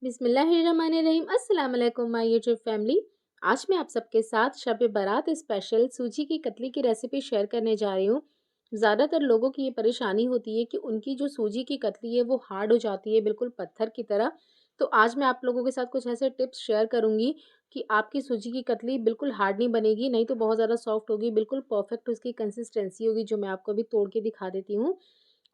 बिस्मिल्लाहिर्रहमानिर्रहीम। अस्सलाम वालेकुम माय यूट्यूब फैमिली। आज मैं आप सबके साथ शब बारात स्पेशल सूजी की कतली की रेसिपी शेयर करने जा रही हूँ। ज़्यादातर लोगों की ये परेशानी होती है कि उनकी जो सूजी की कतली है वो हार्ड हो जाती है, बिल्कुल पत्थर की तरह। तो आज मैं आप लोगों के साथ कुछ ऐसे टिप्स शेयर करूँगी कि आपकी सूजी की कतली बिल्कुल हार्ड नहीं बनेगी, नहीं तो बहुत ज़्यादा सॉफ्ट होगी, बिल्कुल परफेक्ट उसकी कंसिस्टेंसी होगी, जो मैं आपको अभी तोड़ के दिखा देती हूँ।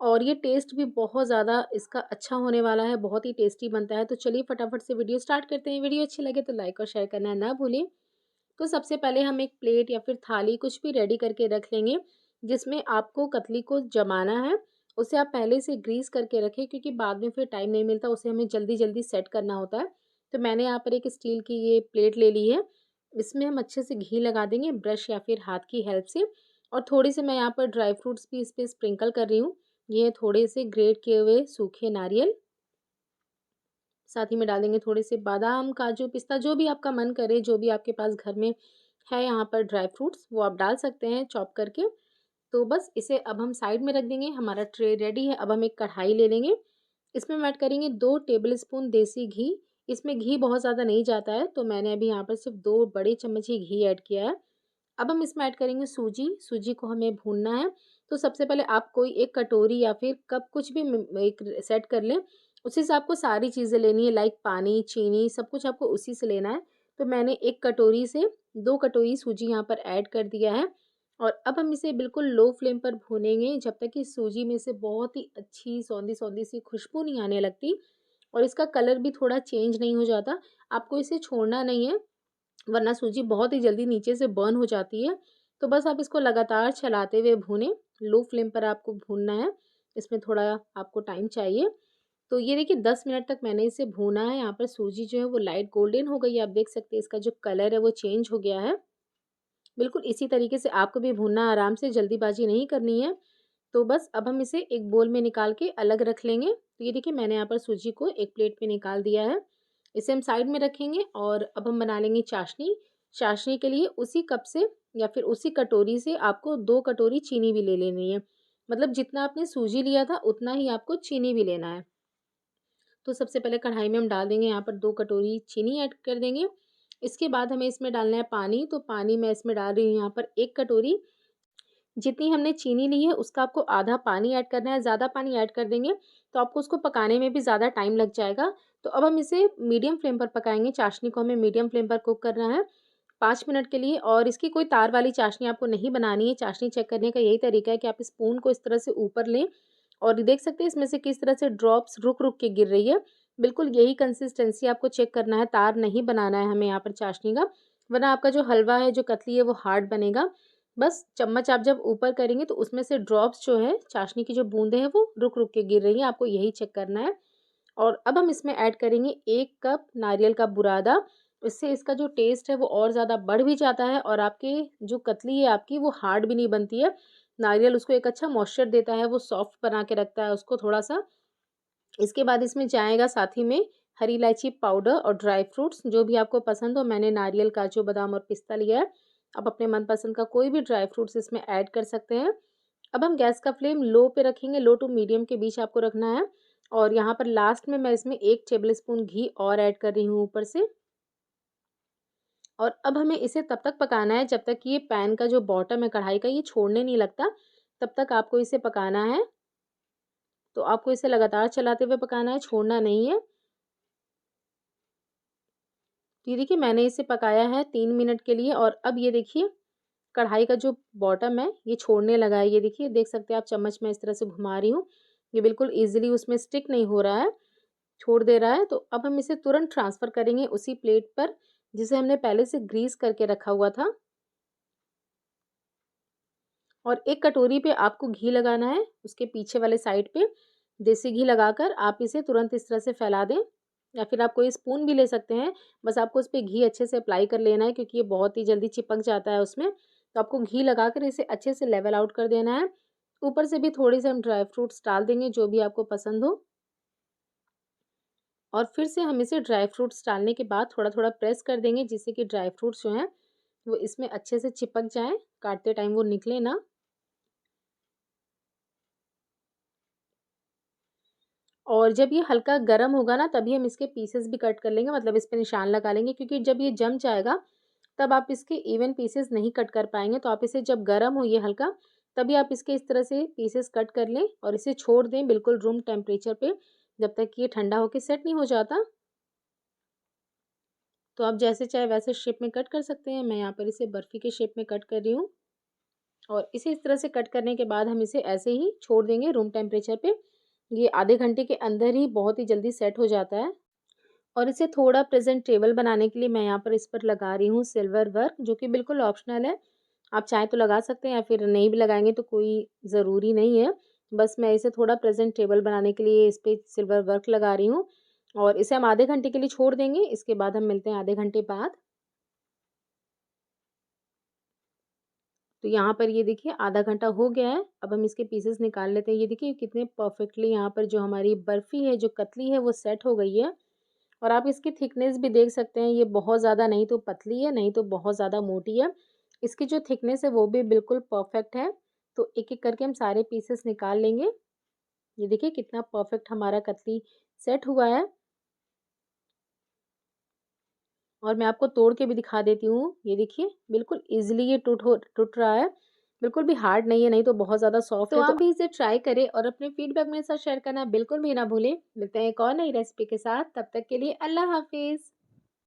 और ये टेस्ट भी बहुत ज़्यादा इसका अच्छा होने वाला है, बहुत ही टेस्टी बनता है। तो चलिए फटाफट से वीडियो स्टार्ट करते हैं। वीडियो अच्छी लगे तो लाइक और शेयर करना ना भूलें। तो सबसे पहले हम एक प्लेट या फिर थाली कुछ भी रेडी करके रख लेंगे, जिसमें आपको कतली को जमाना है। उसे आप पहले से ग्रीस करके रखें, क्योंकि बाद में फिर टाइम नहीं मिलता, उसे हमें जल्दी-जल्दी सेट करना होता है। तो मैंने यहाँ पर एक स्टील की ये प्लेट ले ली है। इसमें हम अच्छे से घी लगा देंगे ब्रश या फिर हाथ की हेल्प से, और थोड़ी से मैं यहाँ पर ड्राई फ्रूट्स भी इस पे स्प्रिंकल कर रही हूँ। ये थोड़े से ग्रेट किए हुए सूखे नारियल, साथ ही में डाल देंगे थोड़े से बादाम, काजू, पिस्ता, जो भी आपका मन करे, जो भी आपके पास घर में है यहाँ पर ड्राई फ्रूट्स, वो आप डाल सकते हैं चॉप करके। तो बस इसे अब हम साइड में रख देंगे। हमारा ट्रे रेडी है। अब हम एक कढ़ाई ले लेंगे। इसमें हम ऐड करेंगे 2 टेबलस्पून देसी घी। इसमें घी बहुत ज़्यादा नहीं जाता है, तो मैंने अभी यहाँ पर सिर्फ 2 बड़े चम्मच ही घी ऐड किया है। अब हम इसमें ऐड करेंगे सूजी। सूजी को हमें भूनना है। तो सबसे पहले आप कोई एक कटोरी या फिर कप, कुछ भी एक सेट कर लें। उसी से आपको सारी चीज़ें लेनी है, लाइक पानी, चीनी, सब कुछ आपको उसी से लेना है। तो मैंने एक कटोरी से 2 कटोरी सूजी यहाँ पर ऐड कर दिया है। और अब हम इसे बिल्कुल लो फ्लेम पर भूनेंगे, जब तक कि सूजी में से बहुत ही अच्छी सौंधी-सौंधी सी खुशबू नहीं आने लगती और इसका कलर भी थोड़ा चेंज नहीं हो जाता। आपको इसे छोड़ना नहीं है, वरना सूजी बहुत ही जल्दी नीचे से बर्न हो जाती है। तो बस आप इसको लगातार चलाते हुए भूनें। लो फ्लेम पर आपको भूनना है। इसमें थोड़ा आपको टाइम चाहिए। तो ये देखिए 10 मिनट तक मैंने इसे भूना है। यहाँ पर सूजी जो है वो लाइट गोल्डन हो गई है। आप देख सकते हैं इसका जो कलर है वो चेंज हो गया है। बिल्कुल इसी तरीके से आपको भी भूनना है, आराम से, जल्दीबाजी नहीं करनी है। तो बस अब हम इसे एक बोल में निकाल के अलग रख लेंगे। तो ये देखिए मैंने यहाँ पर सूजी को एक प्लेट में निकाल दिया है। इसे हम साइड में रखेंगे और अब हम बना लेंगे चाशनी। चाशनी के लिए उसी कप से या फिर उसी कटोरी से आपको 2 कटोरी चीनी भी ले लेनी है। मतलब जितना आपने सूजी लिया था उतना ही आपको चीनी भी लेना है। तो सबसे पहले कढ़ाई में हम डाल देंगे यहाँ पर 2 कटोरी चीनी ऐड कर देंगे। इसके बाद हमें इसमें डालना है पानी। तो पानी मैं इसमें डाल रही हूँ यहाँ पर 1 कटोरी। जितनी हमने चीनी ली है उसका आपको आधा पानी ऐड करना है। ज़्यादा पानी ऐड कर देंगे तो आपको उसको पकाने में भी ज़्यादा टाइम लग जाएगा। तो अब हम इसे मीडियम फ्लेम पर पकाएँगे। चाशनी को हमें मीडियम फ्लेम पर कुक करना है 5 मिनट के लिए। और इसकी कोई तार वाली चाशनी आपको नहीं बनानी है। चाशनी चेक करने का यही तरीका है कि आप स्पून को इस तरह से ऊपर लें और देख सकते हैं इसमें से किस तरह से ड्रॉप्स रुक-रुक के गिर रही है। बिल्कुल यही कंसिस्टेंसी आपको चेक करना है, तार नहीं बनाना है हमें यहाँ पर चाशनी का, वरना आपका जो हलवा है, जो कतली है, वो हार्ड बनेगा। बस चम्मच आप जब ऊपर करेंगे तो उसमें से ड्रॉप्स जो है, चाशनी की जो बूँदें हैं, वो रुक-रुक के गिर रही हैं, आपको यही चेक करना है। और अब हम इसमें ऐड करेंगे 1 कप नारियल का बुरादा। इससे इसका जो टेस्ट है वो और ज़्यादा बढ़ भी जाता है और आपकी जो कतली है आपकी वो हार्ड भी नहीं बनती है। नारियल उसको एक अच्छा मॉइस्चर देता है, वो सॉफ्ट बना के रखता है उसको थोड़ा-सा। इसके बाद इसमें जाएगा साथ ही में हरी इलायची पाउडर और ड्राई फ्रूट्स, जो भी आपको पसंद हो। मैंने नारियल, काजू, बादाम और पिस्ता लिया है। आप अपने मनपसंद का कोई भी ड्राई फ्रूट्स इसमें ऐड कर सकते हैं। अब हम गैस का फ्लेम लो पे रखेंगे, लो टू मीडियम के बीच आपको रखना है। और यहाँ पर लास्ट में मैं इसमें 1 टेबलस्पून घी और ऐड कर रही हूँ ऊपर से। और अब हमें इसे तब तक पकाना है जब तक कि ये पैन का जो बॉटम है कढ़ाई का, ये छोड़ने नहीं लगता, तब तक आपको इसे पकाना है। तो आपको इसे लगातार चलाते हुए पकाना है, छोड़ना नहीं है। तो ये देखिए मैंने इसे पकाया है 3 मिनट के लिए और अब ये देखिए कढ़ाई का जो बॉटम है ये छोड़ने लगा है। ये देखिए, देख सकते हैं आप, चम्मच में इस तरह से घुमा रही हूँ। ये बिल्कुल ईज़िली उसमें स्टिक नहीं हो रहा है, छोड़ दे रहा है। तो अब हम इसे तुरंत ट्रांसफ़र करेंगे उसी प्लेट पर जिसे हमने पहले से ग्रीस करके रखा हुआ था। और एक कटोरी पे आपको घी लगाना है, उसके पीछे वाले साइड पे देसी घी लगाकर आप इसे तुरंत इस तरह से फैला दें, या फिर आप कोई स्पून भी ले सकते हैं। बस आपको उस पे घी अच्छे से अप्लाई कर लेना है, क्योंकि ये बहुत ही जल्दी चिपक जाता है उसमें। तो आपको घी लगाकर इसे अच्छे से लेवल आउट कर देना है। ऊपर से भी थोड़े से हम ड्राई फ्रूट्स डाल देंगे, जो भी आपको पसंद हो। और फिर से हम इसे ड्राई फ्रूट्स डालने के बाद थोड़ा-थोड़ा प्रेस कर देंगे, जिससे कि ड्राई फ्रूट्स जो हैं वो इसमें अच्छे से चिपक जाएँ, काटते टाइम वो निकले ना। और जब ये हल्का गरम होगा ना तभी हम इसके पीसेस भी कट कर लेंगे, मतलब इस पे निशान लगा लेंगे, क्योंकि जब ये जम जाएगा तब आप इसके इवन पीसेस नहीं कट कर पाएँगे। तो आप इसे जब गरम हो ये हल्का, तभी आप इसके इस तरह से पीसेस कट कर लें और इसे छोड़ दें बिल्कुल रूम टेम्परेचर पे, जब तक कि ये ठंडा होके सेट नहीं हो जाता। तो आप जैसे चाहे वैसे शेप में कट कर सकते हैं। मैं यहाँ पर इसे बर्फ़ी के शेप में कट कर रही हूँ और इसे इस तरह से कट करने के बाद हम इसे ऐसे ही छोड़ देंगे रूम टेम्परेचर पे। ये आधे घंटे के अंदर ही बहुत ही जल्दी सेट हो जाता है। और इसे थोड़ा प्रेजेंटेबल बनाने के लिए मैं यहाँ पर इस पर लगा रही हूँ सिल्वर वर्क, जो कि बिल्कुल ऑप्शनल है। आप चाहें तो लगा सकते हैं या फिर नहीं भी लगाएँगे तो कोई ज़रूरी नहीं है। बस मैं इसे थोड़ा प्रेजेंटेबल बनाने के लिए इस पे सिल्वर वर्क लगा रही हूँ और इसे हम आधे घंटे के लिए छोड़ देंगे। इसके बाद हम मिलते हैं आधे घंटे बाद। तो यहाँ पर ये देखिए आधा घंटा हो गया है। अब हम इसके पीसेस निकाल लेते हैं। ये देखिए कितने परफेक्टली यहाँ पर जो हमारी बर्फ़ी है, जो कतली है, वो सेट हो गई है। और आप इसकी थिकनेस भी देख सकते हैं, ये बहुत ज़्यादा नहीं तो पतली है, नहीं तो बहुत ज़्यादा मोटी है। इसकी जो थिकनेस है वो भी बिल्कुल परफेक्ट है। तो एक-एक करके हम सारे पीसेस निकाल लेंगे। ये देखिए कितना परफेक्ट हमारा कतली सेट हुआ है। और मैं आपको तोड़ के भी दिखा देती हूँ। ये देखिए बिल्कुल ईज़िली ये टूट रहा है। बिल्कुल भी हार्ड नहीं है, नहीं तो बहुत ज़्यादा सॉफ्ट तो है। तो आप आप भी इसे ट्राई करें और अपने फीडबैक मेरे साथ शेयर करना बिल्कुल भी ना भूलें। मिलते हैं एक और नई रेसिपी के साथ, तब तक के लिए अल्लाह हाफ़िज़।